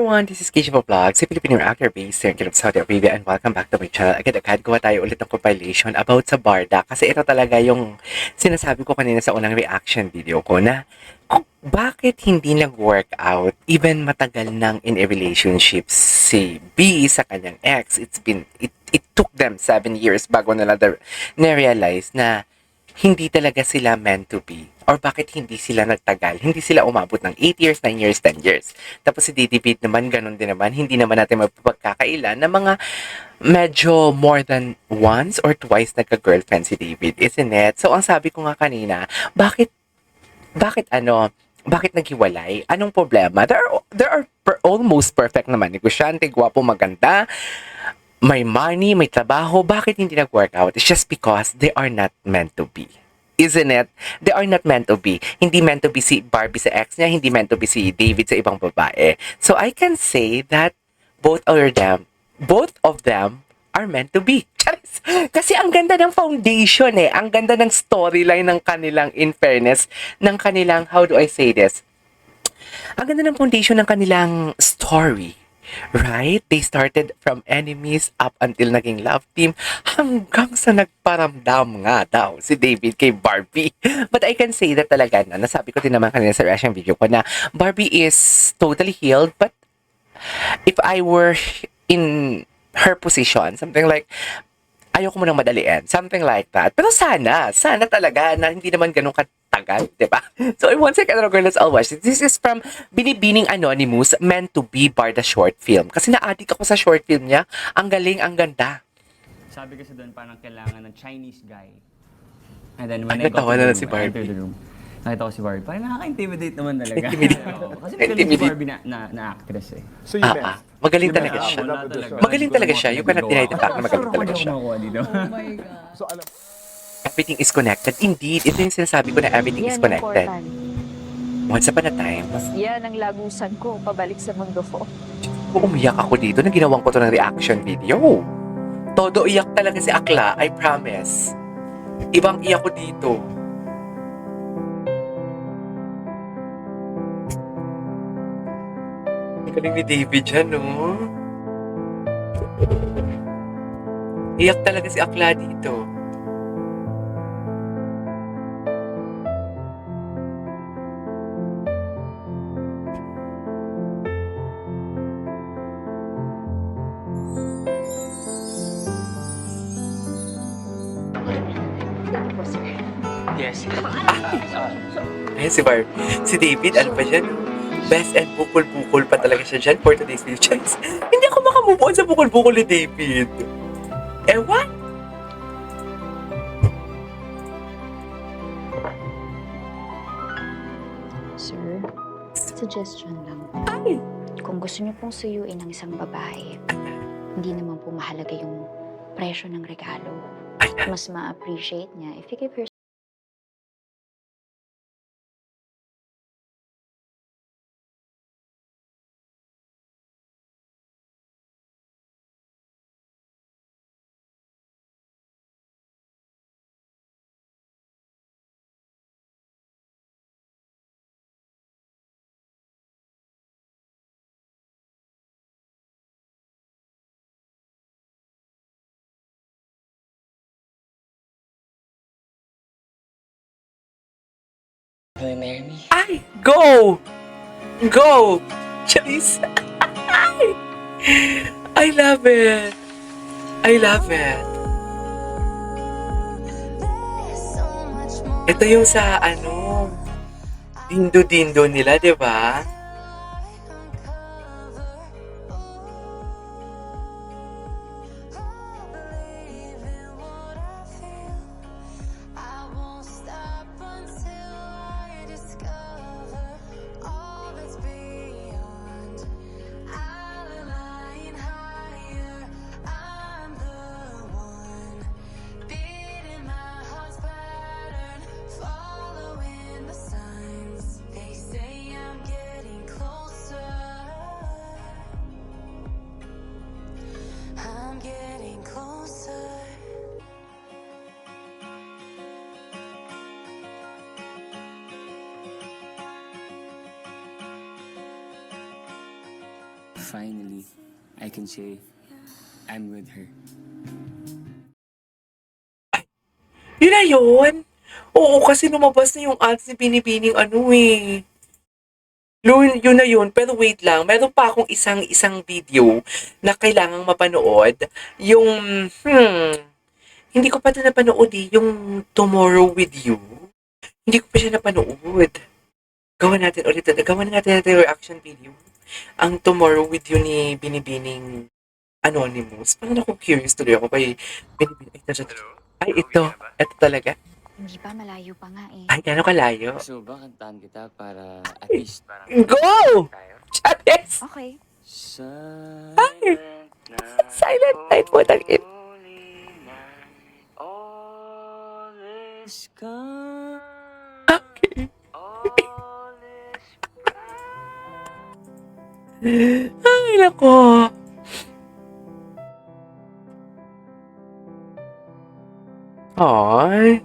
everyone, this is Keisha Vlog, si Filipino actor based here in Saudi Arabia, and welcome back to my channel. Agad-agad gawa tayo ulit ng compilation about sa Barda kasi ito talaga yung sinasabi ko kanina sa unang reaction video ko na kung bakit hindi nag-work out even matagal nang in a relationship si B sa kanyang ex. It took them 7 years bago nila na-realize na hindi talaga sila meant to be. Or bakit hindi sila nagtagal? Hindi sila umabot ng 8 years, 9 years, 10 years. Tapos si Didi Beat naman, ganun din naman. Hindi naman natin mapagkakailan na mga medyo more than once or twice nagka-girlfriend si David, isn't it? So, ang sabi ko nga kanina, bakit naghiwalay? Anong problema? There are almost perfect naman. Negosyante, gwapo, maganda, may money, may trabaho. Bakit hindi nag-workout? It's just because they are not meant to be. Isn't it? They are not meant to be. Hindi meant to be si Barbie sa ex niya, hindi meant to be si David sa ibang babae. So I can say that both of them are meant to be. Charis! Kasi ang ganda ng foundation eh. Ang ganda ng storyline ng kanilang, in fairness, ng kanilang, how do I say this? Ang ganda ng foundation ng kanilang story. Right? They started from enemies up until naging love team hanggang sa nagparamdam nga daw si David kay Barbie. But I can say that talaga na, nasabi ko din naman kanina sa reaction video ko na Barbie is totally healed, but if I were in her position, something like, ayoko mo nang madaliin. Something like that. Pero sana talaga na hindi naman ganun katagal, di ba? So, in 1 second, girl, let's all watch this. This is from Binibining Anonymous, Meant to Be Barda short film. Kasi na-addict ako sa short film niya. Ang galing, ang ganda. Sabi kasi doon parang kailangan ng Chinese guy. And then when I got natawa to na the si room, I entered Barbie. the room. Nakita ko si Barbie. Parang nakaka-intimidate naman talaga. Intimidate. Oo, kasi magaling si Barbie na actress eh. So you met? Magaling You talaga met? siya. Wala talaga. Magaling talaga siya. You cannot deny the fact na magaling talaga siya. Ako dito. Oh my God. So alam, Everything is connected. Indeed, ito yung sinasabi ko na everything is connected. Once upon a time, Yan ang lagusan ko pabalik sa mundo ko. umiyak ako dito na ginawang ko to ng reaction video. Todo iyak talaga si Akla, I promise. Ibang iyak ko dito. Ang galing ni David dyan, no? Iyak talaga si Akla dito. Yes. Ayun si David, ano pa siya, no? Best and bukol-bukol pa talaga siya dyan for today's video. Guys, hindi ako makamove on sa bukol-bukol ni David. Ewan? Sir, suggestion lang. Ay! Kung gusto niyo pong suyuin ng isang babae, hindi naman po mahalaga yung presyo ng regalo. Mas ma-appreciate niya if you give her Will you marry me? Ay! Go! Go! Charis! I love it! I love it! Ito yung sa dindo-dindo nila, di ba? finally, I can say I'm with her. Yun na yun. Oo, kasi lumabas na yung ads ni Binibining ano eh. Yun na yun. Pero wait lang, meron pa akong isang video na kailangang mapanood. Yung, hindi ko pa ito napanood eh. Yung Tomorrow With You. Hindi ko pa siya napanood. Gawa natin ulit. Gawa natin yung reaction video. Ang Tomorrow With You ni Binibining Anonymous. Parang ako curious tuloy ako kay Binibining. Ay, ito. Ito talaga. Hindi pa, malayo pa nga eh. Ay, gano'ng kalayo? So ba, kantahan kita para at least parang... Go! Charis! Okay. Silent night, Silent night po, tangin. holy night, all is calm, Okay. all is Ay, nako. Ay.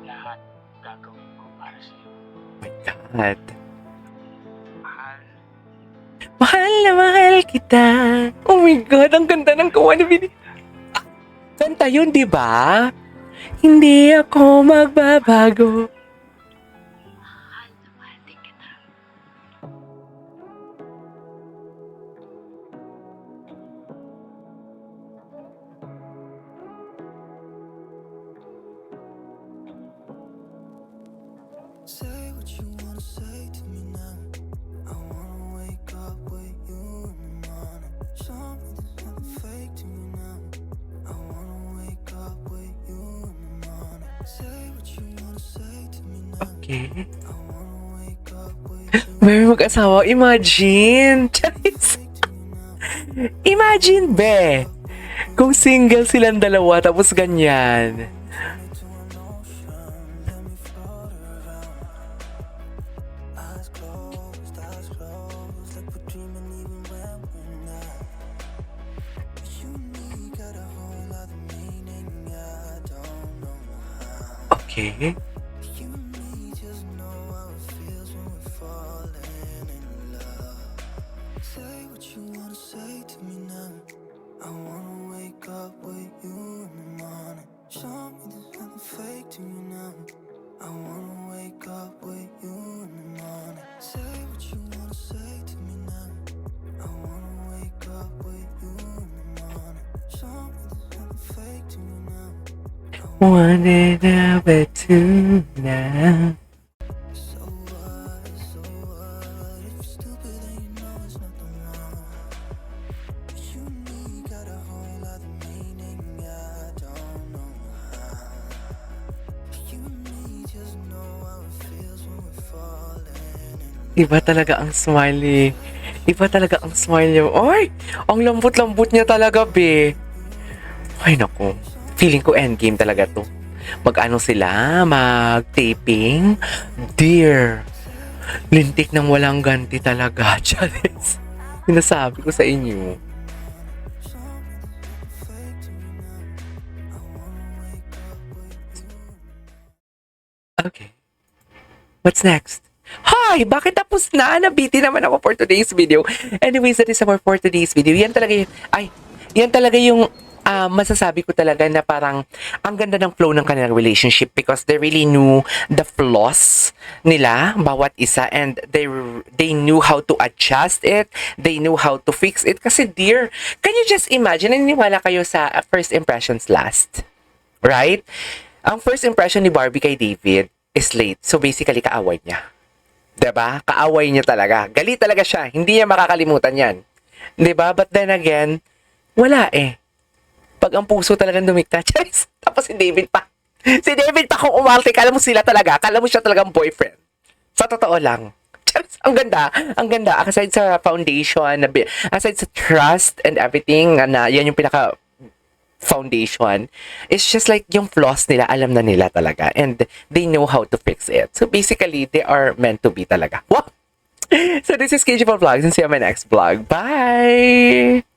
lahat gagawin ko para sa'yo. Oh my God. Mahal. Mahal na mahal kita. Oh my God, ang ganda ng gawa ni Bini. Kanta yun, di ba? Hindi ako magbabago. Mahal na mahal din kita. Say what you wanna say to me now. I wanna wake up with you in the morning. Show me there's nothing fake to me now. I wanna wake up with you in the morning. Say what you wanna say to me now. Okay. I wanna wake up with you May mag-asawa, imagine. Charis. Imagine, be. Kung single silang dalawa, tapos ganyan. to an ocean. Let me float around. Eyes closed, like we're dreaming even when we're not. You and me got a whole lot of meaning. I don't know how. Okay. You and me just know how it feels when we're falling in love. Say what you wanna say to me now. I wanna wake up with you in the morning. Show me there's nothing fake to me now. I wanna wake up with you in the morning. Say what you wanna say to me now. I wanna wake up with you in the morning. Show me there's nothing fake to me now. Want it now, but two now. So what, if you're stupid then you know it's nothing wrong. You and me got a whole lot of meaning, I don't know how. You and me just know how it feels when we're falling in Iba talaga ang smile eh. Iba talaga ang smile niya. Ay! Ang lambot-lambot niya talaga, be. Ay, naku. Feeling ko endgame talaga to. Mag-ano sila? Mag-taping? Dear. Lintik ng walang ganti talaga, Charis. Sinasabi ko sa inyo. Okay. What's next? Hi! Bakit tapos na? Nabiti naman ako for today's video. Anyways, that is our for today's video. Yan talaga yung masasabi ko talaga na parang ang ganda ng flow ng kanilang relationship because they really knew the flaws nila, bawat isa, and they knew how to adjust it, they knew how to fix it. Kasi dear, can you just imagine, naniniwala kayo sa first impressions last? Right? Ang first impression ni Barbie kay David is late. So basically, kaaway niya. 'Di ba? Kaaway niya talaga. Galit talaga siya. Hindi niya makakalimutan 'yan. 'Di ba? But then again, wala eh. Pag ang puso talagang dumikta, Charis. Tapos si David pa. Si David pa kung umarte, kala mo sila talaga. Kala mo siya talagang boyfriend. Sa totoo lang. Charis, ang ganda. Ang ganda. Aside sa foundation, aside sa trust and everything, na yan yung pinaka foundation, it's just like yung flaws nila, alam na nila talaga. And they know how to fix it. So basically, they are meant to be talaga. Wow! So this is KG Vlogs and see you on my next vlog. Bye!